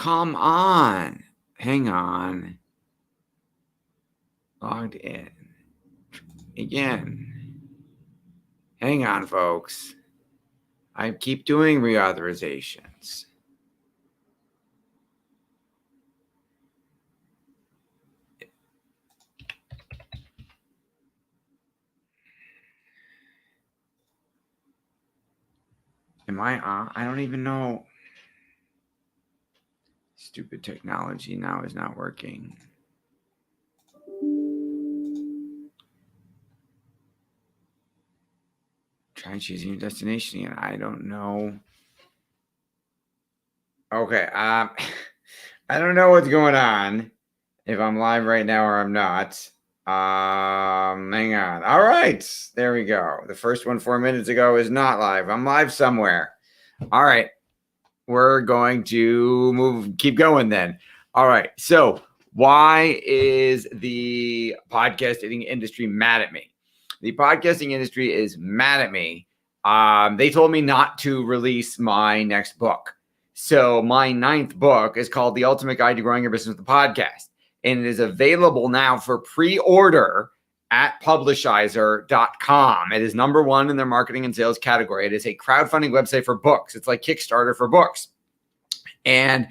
come on. Hang on. Logged in. Again. Hang on, folks. I keep doing reauthorizations. Am I on? I don't even know. Stupid technology now is not working. Try choosing your destination again. I don't know. Okay. I don't know what's going on. If I'm live right now or I'm not. Hang on. All right. There we go. The first one 4 minutes ago is not live. I'm live somewhere. All right. We're going to keep going then. All right. So why is the podcasting industry mad at me? The podcasting industry is mad at me. They told me not to release my next book. So my 9th book is called The Ultimate Guide to Growing Your Business with a Podcast. And it is available now for pre-order at Publishizer.com. It is number 1 in their marketing and sales category. It is a crowdfunding website for books. It's like Kickstarter for books. And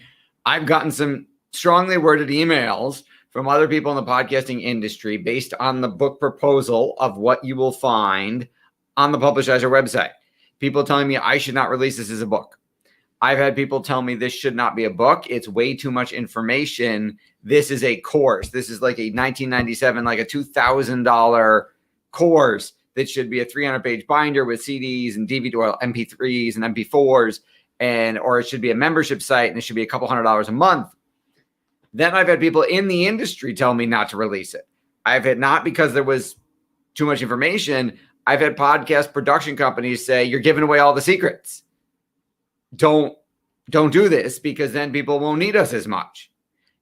I've gotten some strongly worded emails from other people in the podcasting industry based on the book proposal of what you will find on the Publishizer website. People telling me I should not release this as a book. I've had people tell me this should not be a book. It's way too much information. This is a course. This is like a 1997, like a $2,000 course that should be a 300-page binder with CDs and DVD or MP3s and MP4s, or it should be a membership site and it should be a couple $100s a month. Then I've had people in the industry tell me not to release it. I've had, not because there was too much information, I've had podcast production companies say, you're giving away all the secrets. Don't do this because then people won't need us as much.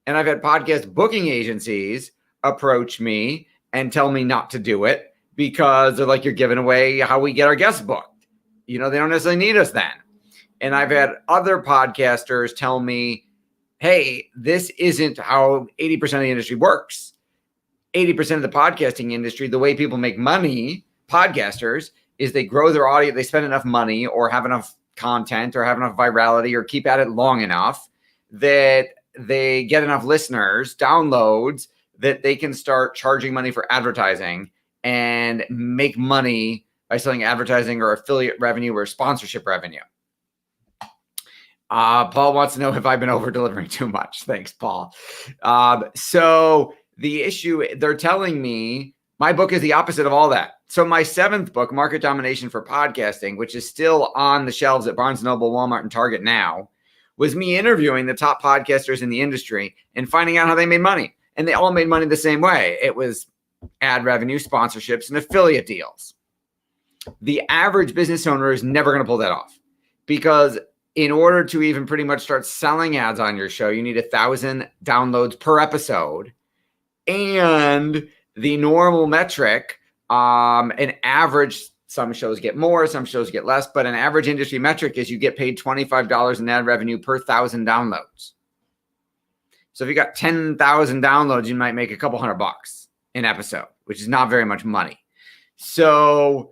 And I've had podcast booking agencies approach me and tell me not to do it because they're like, you're giving away how we get our guests booked. They don't necessarily need us then. And I've had other podcasters tell me, hey, this isn't how 80% of the industry works. 80% of the podcasting industry, the way people make money, podcasters, is they grow their audience, they spend enough money or have enough content or have enough virality or keep at it long enough that they get enough listeners, downloads, that they can start charging money for advertising and make money by selling advertising or affiliate revenue or sponsorship revenue. Paul wants to know if I've been over delivering too much. Thanks, Paul. So the issue, they're telling me my book is the opposite of all that. So my 7th book, Market Domination for Podcasting, which is still on the shelves at Barnes & Noble, Walmart, and Target now, was me interviewing the top podcasters in the industry and finding out how they made money. And they all made money the same way. It was ad revenue, sponsorships, and affiliate deals. The average business owner is never going to pull that off because in order to even pretty much start selling ads on your show, you need 1,000 downloads per episode. And the normal metric, an average, some shows get more, some shows get less, but an average industry metric is you get paid $25 in ad revenue per 1,000 downloads. So if you got 10,000 downloads, you might make a couple $100 an episode, which is not very much money. So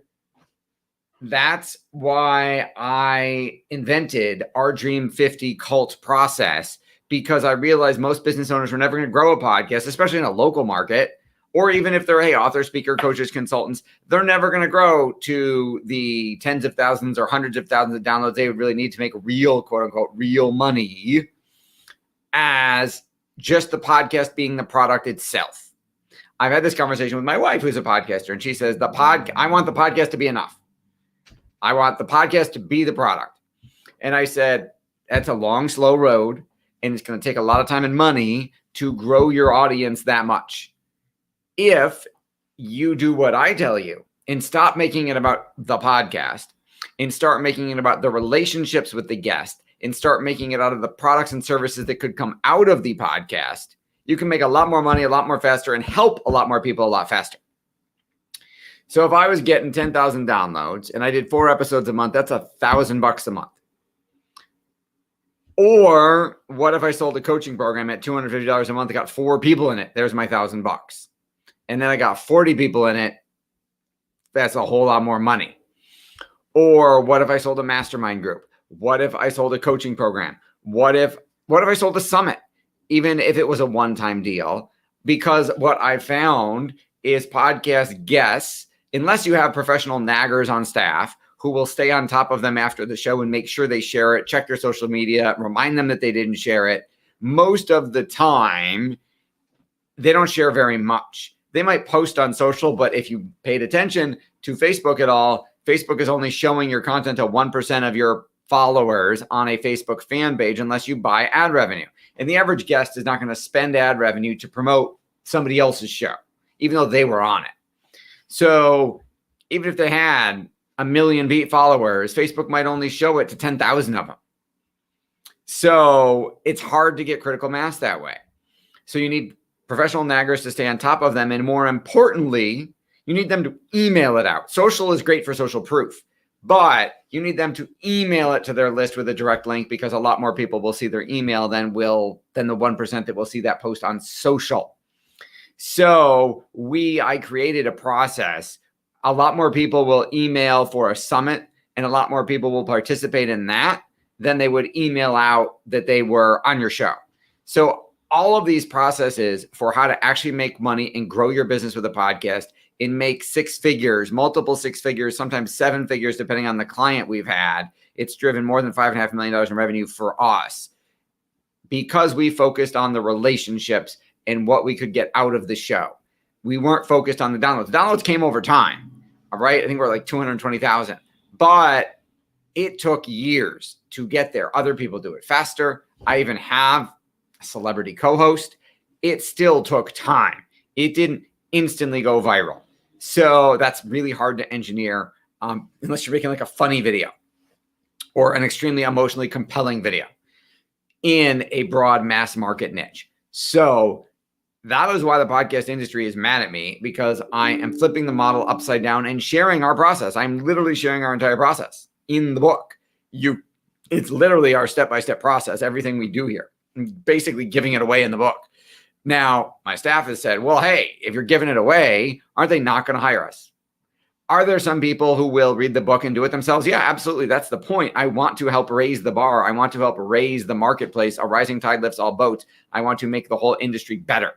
that's why I invented our Dream 50 cult process, because I realized most business owners were never going to grow a podcast, especially in a local market, or even if they're, hey, author, speaker, coaches, consultants, they're never going to grow to the tens of thousands or hundreds of thousands of downloads they would really need to make real, quote unquote, real money as just the podcast being the product itself. I've had this conversation with my wife, who's a podcaster, and she says, I want the podcast to be enough. I want the podcast to be the product. And I said, that's a long, slow road, and it's going to take a lot of time and money to grow your audience that much. If you do what I tell you and stop making it about the podcast and start making it about the relationships with the guest and start making it out of the products and services that could come out of the podcast, you can make a lot more money, a lot more faster, and help a lot more people a lot faster. So if I was getting 10,000 downloads and I did 4 episodes a month, that's $1,000 a month. Or what if I sold a coaching program at $250 a month? I got 4 people in it. There's my $1,000. And then I got 40 people in it. That's a whole lot more money. Or what if I sold a mastermind group? What if I sold a coaching program? What if I sold a summit, even if it was a one-time deal? Because what I found is podcast guests, unless you have professional naggers on staff who will stay on top of them after the show and make sure they share it, check their social media, remind them that they didn't share it. Most of the time, they don't share very much. They might post on social, but if you paid attention to Facebook at all, Facebook is only showing your content to 1% of your followers on a Facebook fan page unless you buy ad revenue. And the average guest is not going to spend ad revenue to promote somebody else's show, even though they were on it. So even if they had 1 million followers, Facebook might only show it to 10,000 of them. So it's hard to get critical mass that way. So you need professional naggers to stay on top of them. And more importantly, you need them to email it out. Social is great for social proof, but you need them to email it to their list with a direct link, because a lot more people will see their email than the 1% that will see that post on social. So I created a process. A lot more people will email for a summit, and a lot more people will participate in that than they would email out that they were on your show. So all of these processes for how to actually make money and grow your business with a podcast and make 6 figures, multiple 6 figures, sometimes 7 figures, depending on the client we've had. It's driven more than $5.5 million in revenue for us because we focused on the relationships and what we could get out of the show. We weren't focused on the downloads. The downloads came over time. All right. I think we're like 220,000, but it took years to get there. Other people do it faster. I even have a celebrity co-host. It still took time. It didn't instantly go viral. So that's really hard to engineer unless you're making like a funny video or an extremely emotionally compelling video in a broad mass market niche. So that is why the podcast industry is mad at me, because I am flipping the model upside down and sharing our process. I'm literally sharing our entire process in the book. It's literally our step-by-step process, everything we do here. I'm basically giving it away in the book. Now, my staff has said, well, hey, if you're giving it away, aren't they not going to hire us? Are there some people who will read the book and do it themselves? Yeah, absolutely. That's the point. I want to help raise the bar. I want to help raise the marketplace. A rising tide lifts all boats. I want to make the whole industry better.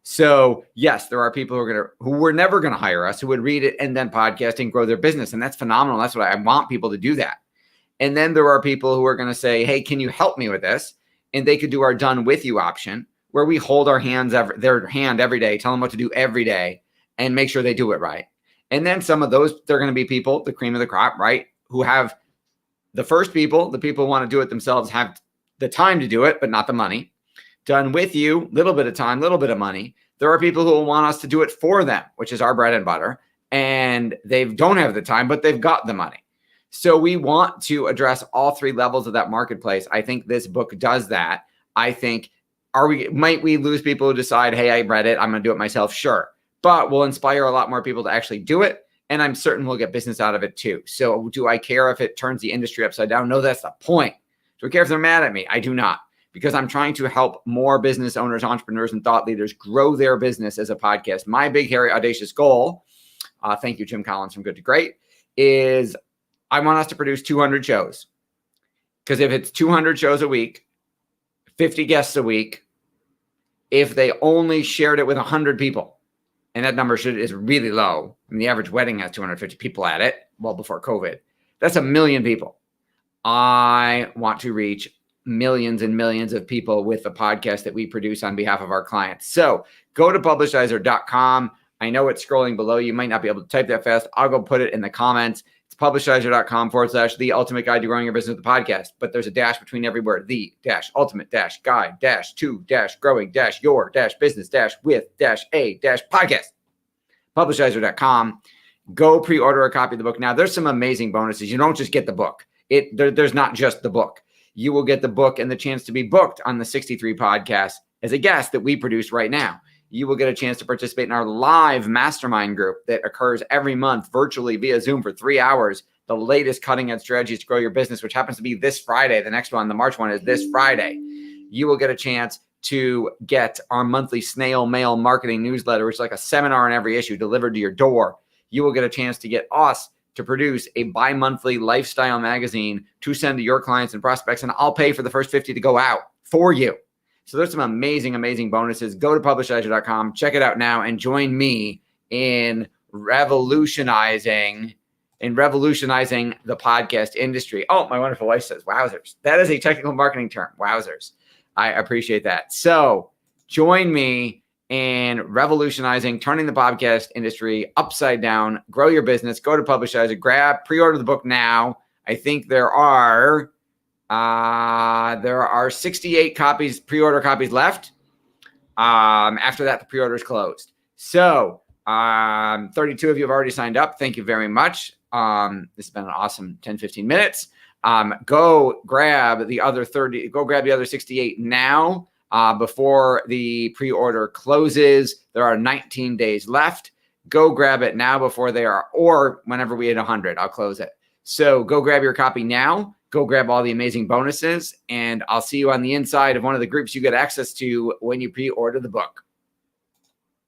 So yes, there are people who were never going to hire us, who would read it and then podcast and grow their business. And that's phenomenal. That's what I want people to do that. And then there are people who are going to say, hey, can you help me with this? And they could do our done with you option, where we hold their hand every day, tell them what to do every day, and make sure they do it right. And then some of those, they're going to be people, the cream of the crop, right? Who have the first people, the people who want to do it themselves, have the time to do it, but not the money. Done with you, little bit of time, little bit of money. There are people who will want us to do it for them, which is our bread and butter. And they don't have the time, but they've got the money. So we want to address all 3 levels of that marketplace. I think this book does that. I think, might we lose people who decide, hey, I read it, I'm going to do it myself? Sure. But we'll inspire a lot more people to actually do it. And I'm certain we'll get business out of it too. So do I care if it turns the industry upside down? No, that's the point. Do I care if they're mad at me? I do not. Because I'm trying to help more business owners, entrepreneurs, and thought leaders grow their business as a podcast. My big, hairy, audacious goal, thank you, Jim Collins from Good to Great, is I want us to produce 200 shows. Because if it's 200 shows a week, 50 guests a week, if they only shared it with 100 people, and that number is really low. I mean, the average wedding has 250 people at it, well before COVID. That's 1 million people. I want to reach millions and millions of people with the podcast that we produce on behalf of our clients. So go to publishizer.com. I know it's scrolling below. You might not be able to type that fast. I'll go put it in the comments. It's publishizer.com/the ultimate guide to growing your business with the podcast. But there's a dash between every word. The dash ultimate dash guide dash to dash growing dash your dash business dash with dash a dash podcast. Publishizer.com. Go pre-order a copy of the book. Now, there's some amazing bonuses. You don't just get the book. There's not just the book. You will get the book and the chance to be booked on the 63 podcast as a guest that we produce right now. You will get a chance to participate in our live mastermind group that occurs every month virtually via Zoom for 3 hours. the latest cutting edge strategies to grow your business, which happens to be this Friday. The next one, the March one, is this Friday. You will get a chance to get our monthly snail mail marketing newsletter, which is like a seminar in every issue delivered to your door. You will get a chance to get us to produce a bi-monthly lifestyle magazine to send to your clients and prospects, and I'll pay for the first 50 to go out for you. So there's some amazing, amazing bonuses. Go to publishedge.com, check it out now, and join me in revolutionizing the podcast industry. Oh, my wonderful wife says, wowzers. That is a technical marketing term, wowzers. I appreciate that. So join me in revolutionizing, turning the podcast industry upside down, grow your business. Go to Publish Edge, pre-order the book now. I think there are 68 copies, pre-order copies left. After that, the pre-order is closed. So 32 of you have already signed up. Thank you very much. This has been an awesome 10, 15 minutes. Go grab the other 68 now. Before the pre-order closes. There are 19 days left. Go grab it now before they are, or whenever we hit 100, I'll close it. So go grab your copy now. Go grab all the amazing bonuses, and I'll see you on the inside of one of the groups you get access to when you pre-order the book.